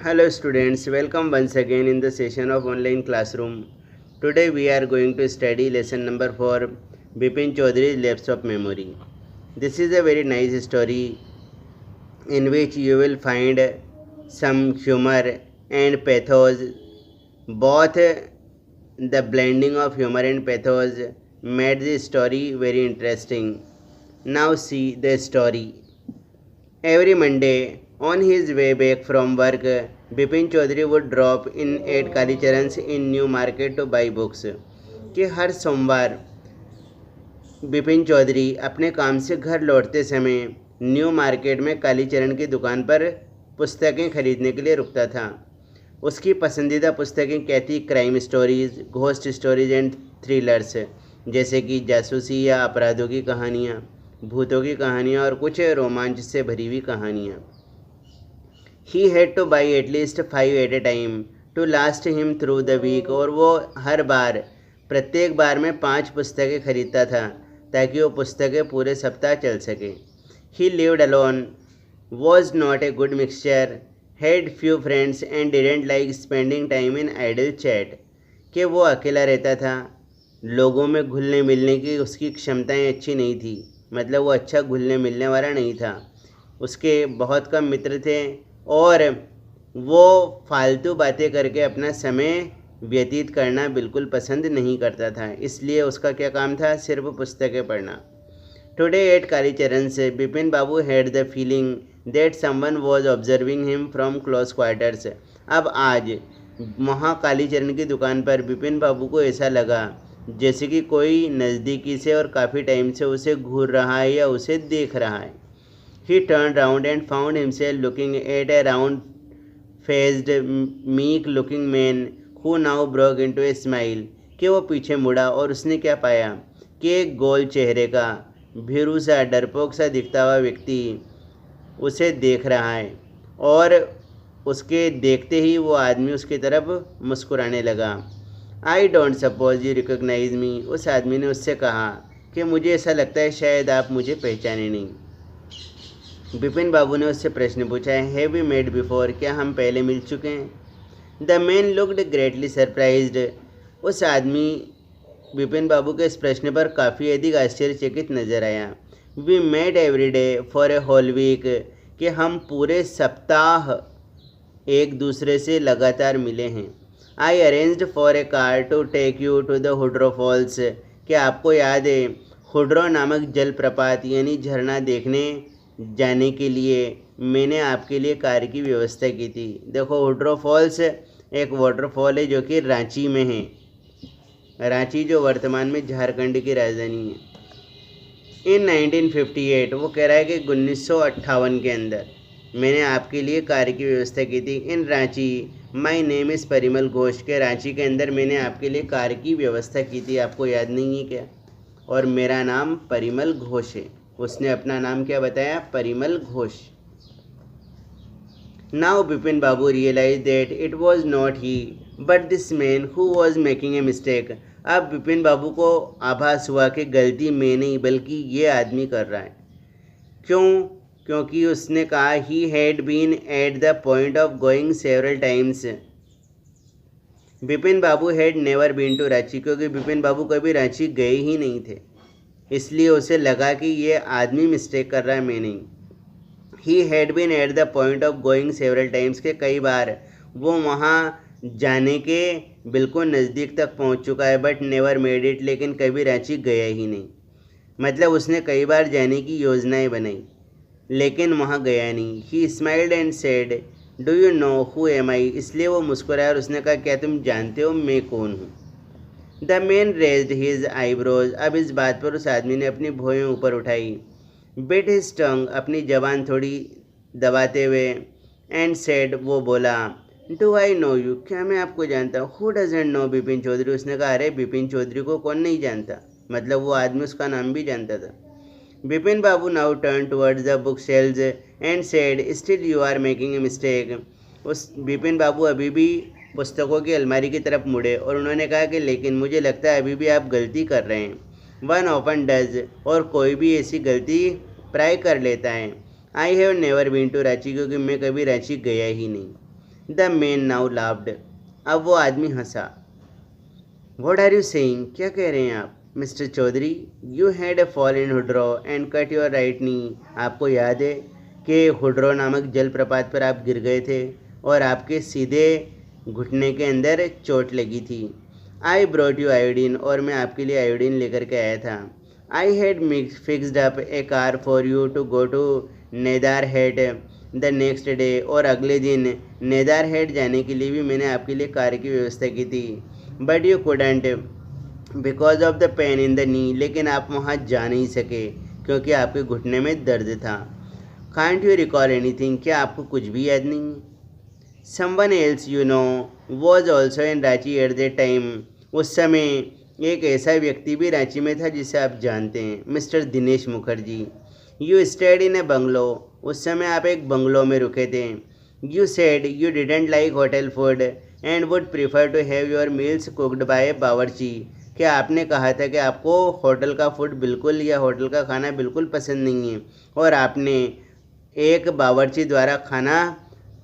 Hello students, welcome once again in the session of online classroom. Today we are going to study lesson number 4, Bipin Chaudhary's Lapse of Memory. This is a very nice story in which you will find some humor and pathos. Both the blending of humor and pathos made the story very interesting. Now see the story. Every Monday, on his way back from work, Bipin Chaudhary would drop in at Kalicharan's in New Market to buy books. कि हर सोमवार बिपिन चौधरी अपने काम से घर लौटते समय new market में कालीचरण की दुकान पर पुस्तकें खरीदने के लिए रुकता था। उसकी पसंदीदा पुस्तकें क्या थी? Crime stories, ghost stories and thrillers, जैसे कि जासूसी या अपराधों की कहानियाँ, भूतों की कहानियाँ और कुछ रोमांच से भरी हुई कहानियाँ। He had to buy at least 5 at a time to last him through the week, और वो हर बार प्रत्येक बार में 5 पुस्तकें खरीदता था ताकि वो पुस्तकें पूरे सप्ताह चल सके। He lived alone, was not a good mixture, had few friends and didn't like spending time in idle chat, कि वो अकेला रहता था, लोगों में घुलने मिलने की उसकी क्षमताएं अच्छी नहीं थी, मतलब वो अच्छा घुलने मिलने वाला नहीं था, उसके बहुत कम मित्र थे और वो फालतू बातें करके अपना समय व्यतीत करना बिल्कुल पसंद नहीं करता था। इसलिए उसका क्या काम था? सिर्फ पुस्तकें पढ़ना। टुडे एट कालीचरण से Bipin Babu had the feeling that someone was observing him from close quarters. अब आज वहाँ कालीचरण की दुकान पर बिपिन बाबू को ऐसा लगा जैसे कि कोई नज़दीकी से और काफ़ी टाइम से उसे घूर रहा है या उसे देख रहा है। He turned round and found himself looking at a round-faced, meek-looking man who now broke into a smile. कि वो पीछे मुड़ा और उसने क्या पाया कि एक गोल चेहरे का भीरू सा डरपोक सा दिखता हुआ व्यक्ति उसे देख रहा है और उसके देखते ही वो आदमी उसकी तरफ मुस्कुराने लगा। I don't suppose you recognize me, उस आदमी ने उससे कहा कि मुझे ऐसा लगता है शायद आप मुझे पहचाने नहीं। बिपिन बाबू ने उससे प्रश्न पूछा, हैव वी मेट बिफोर, क्या हम पहले मिल चुके हैं? The man looked greatly surprised, उस आदमी बिपिन बाबू के इस प्रश्न पर काफ़ी अधिक आश्चर्यचकित नजर आया। We met every day for a whole week, कि हम पूरे सप्ताह एक दूसरे से लगातार मिले हैं। I arranged for a car to take you to the Hundru falls, क्या आपको याद है हुड्रो नामक जलप्रपात यानी झरना देखने जाने के लिए मैंने आपके लिए कार की व्यवस्था की थी। देखो, हुड्रो फॉल्स एक वाटरफॉल है जो कि रांची में है, रांची जो वर्तमान में झारखंड की राजधानी है। इन 1958, वो कह रहा है कि 1958 के अंदर मैंने आपके लिए कार की व्यवस्था की थी। In Ranchi my name is Parimal Ghosh, के रांची के अंदर मैंने आपके लिए कार की व्यवस्था की थी, आपको याद नहीं है क्या? और मेरा नाम परिमल घोष है। उसने अपना नाम क्या बताया? Parimal Ghosh. Now Bipin Babu realize that it was not he but this man who was making a mistake. अब बिपिन बाबू को आभास हुआ कि गलती मैं नहीं बल्कि ये आदमी कर रहा है। क्यों? क्योंकि उसने कहा he had been at the point of going several times. Bipin Babu had never been to Ranchi, क्योंकि बिपिन बाबू कभी रांची गए ही नहीं थे, इसलिए उसे लगा कि ये आदमी मिस्टेक कर रहा है, मैं नहीं। He had been at the point of going several times, के कई बार वो वहाँ जाने के बिल्कुल नज़दीक तक पहुँच चुका है, बट नेवर मेड इट, लेकिन कभी रांची गया ही नहीं। मतलब उसने कई बार जाने की योजनाएं बनाई लेकिन वहाँ गया नहीं। He smiled and said, do you know who am I, इसलिए वो मुस्कुराया और उसने कहा, क्या तुम जानते हो मैं कौन हूँ? The man raised his eyebrows, अब इस बात पर उस आदमी ने अपनी भौहें ऊपर उठाई। बिट हिज टंग, अपनी जबान थोड़ी दबाते हुए। एंड सेड, वो बोला, डू आई नो यू, क्या मैं आपको जानता हूँ? Who doesn't know Bipin Chowdhury, उसने कहा, अरे बिपिन चौधरी को कौन नहीं जानता? मतलब वो आदमी उसका नाम भी जानता था। Bipin Babu now turn towards the book shelves and said, still you are making a mistake. उस बिपिन बाबू अभी भी पुस्तकों की अलमारी की तरफ मुड़े और उन्होंने कहा कि लेकिन मुझे लगता है अभी भी आप गलती कर रहे हैं। वन ऑफन डज, और कोई भी ऐसी गलती प्राय कर लेता है। I have never been to Ranchi, क्योंकि मैं कभी रांची गया ही नहीं। The man now laughed. अब वो आदमी हंसा। वॉट आर यू सेइंग, क्या कह रहे हैं आप mister Chaudhary? You had a fall in Hundru and cut your right knee. आपको याद है कि हुड्रो नामक जलप्रपात पर आप गिर गए थे और आपके सीधे घुटने के अंदर चोट लगी थी। आई ब्रॉट यू आयोडीन, और मैं आपके लिए आयोडीन लेकर के आया था। I had fixed up a car for you to go to Netarhat the next day, और अगले दिन नेदार हेड जाने के लिए भी मैंने आपके लिए कार की व्यवस्था की थी। But you couldn't because of the pain in the knee, लेकिन आप वहाँ जा नहीं सके क्योंकि आपके घुटने में दर्द था। कांट यू रिकॉल एनीथिंग, क्या आपको कुछ भी याद नहीं? Someone else you know was also in Ranchi at the time, उस समय एक ऐसा व्यक्ति भी रांची में था जिसे आप जानते हैं, mister Dinesh Mukherjee. You stayed in a bungalow, उस समय आप एक बंगलो में रुके थे। You said you didn't like hotel food and would prefer to have your meals cooked by bawarchi, क्या आपने कहा था कि आपको होटल का फूड बिल्कुल या होटल का खाना बिल्कुल पसंद नहीं है और आपने एक बावर्ची द्वारा खाना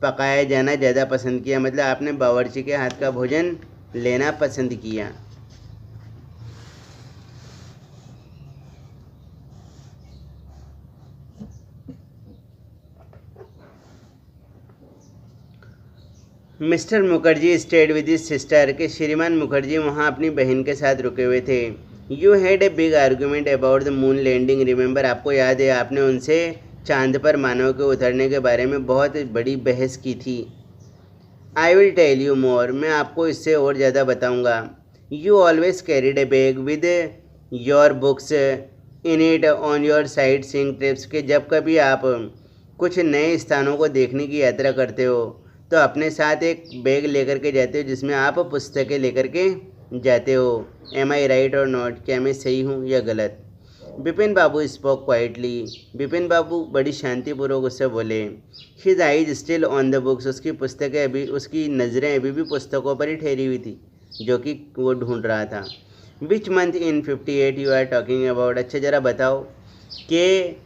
पकाया जाना ज़्यादा पसंद किया, मतलब आपने बावर्ची के हाथ का भोजन लेना पसंद किया। Mister Mukherjee stayed with his sister, के श्रीमान मुखर्जी वहाँ अपनी बहन के साथ रुके हुए थे। You had a big argument about the moon landing, remember, आपको याद है आपने उनसे चांद पर मानव के उतरने के बारे में बहुत बड़ी बहस की थी। I will tell you more, मैं आपको इससे और ज़्यादा बताऊँगा। You always carried a bag with your books in it on your sightseeing trips, के जब कभी आप कुछ नए स्थानों को देखने की यात्रा करते हो तो अपने साथ एक बैग लेकर के जाते हो जिसमें आप पुस्तकें लेकर के जाते हो। एम आई राइट और नॉट, क्या मैं सही हूँ या गलत? बिपिन बाबू स्पोक क्वाइटली, बिपिन बाबू बड़ी शांतिपूर्वक उससे बोले। His eyes still on the books, उसकी पुस्तकें अभी, उसकी नज़रें अभी भी पुस्तकों पर ही ठहरी हुई थी जो कि वो ढूंढ रहा था। Which month in 58 you are talking about, अच्छा ज़रा बताओ कि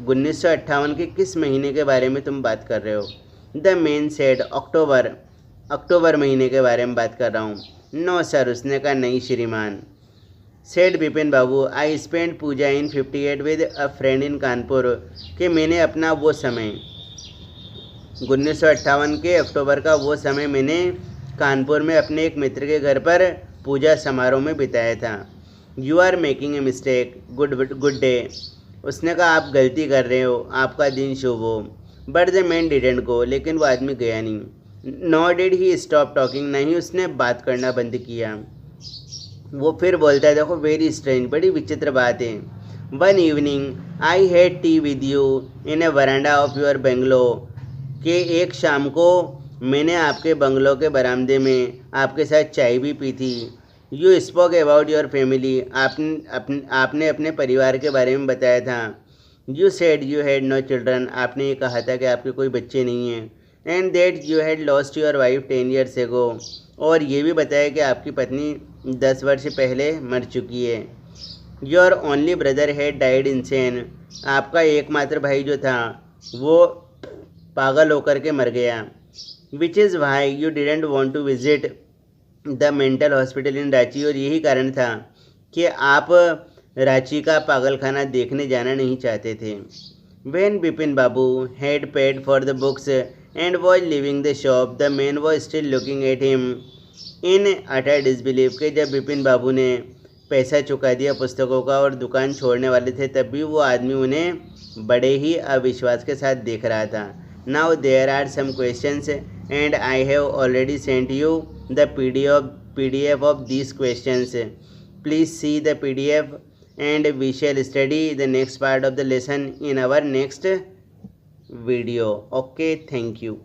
1958 के किस महीने के बारे में तुम बात कर रहे हो? द मैन सेड अक्टूबर, अक्टूबर महीने के बारे में बात कर रहा हूँ। नो सर, उसने कहा नहीं श्रीमान। Said Bipin Babu I spend Puja in 58 with a friend in Kanpur, कि मैंने अपना वो समय 1958 के अक्टूबर का वो समय मैंने कानपुर में अपने एक मित्र के घर पर पूजा समारोह में बिताया था। You are making a mistake, good day, उसने कहा आप गलती कर रहे हो, आपका दिन शुभ हो। But the man didn't go, लेकिन वो आदमी गया नहीं। नॉ डिड ही स्टॉप टॉकिंग, नहीं उसने बात करना बंद किया। वो फिर बोलता है, देखो वेरी स्ट्रेंज, बड़ी विचित्र बात है। One evening I had T with you in A veranda of your bungalow, के एक शाम को मैंने आपके बंगलो के बरामदे में आपके साथ चाय भी पी थी। You spoke about your family, आपने अपने परिवार के बारे में बताया था। You said you had no children, आपने ये कहा था कि आपके कोई बच्चे नहीं हैं। And that you had lost your wife 10 years ago, और ये भी बताया कि आपकी पत्नी 10 वर्ष पहले मर चुकी है। Your only brother had died insane, आपका एकमात्र भाई जो था वो पागल होकर के मर गया। Which is why you didn't want to visit the mental hospital in Ranchi, और यही कारण था कि आप रांची का पागलखाना देखने जाना नहीं चाहते थे। When Bipin Babu had paid for the books and was leaving the shop, the man was still looking at him in utter disbelief, के जब बिपिन बाबू ने पैसा चुका दिया पुस्तकों का और दुकान छोड़ने वाले थे तब भी वो आदमी उन्हें बड़े ही अविश्वास के साथ देख रहा था। Now there are some questions and I have already sent you the PDF of these questions. Please see the PDF and we shall study the next part of the lesson in our next video. Okay, thank you.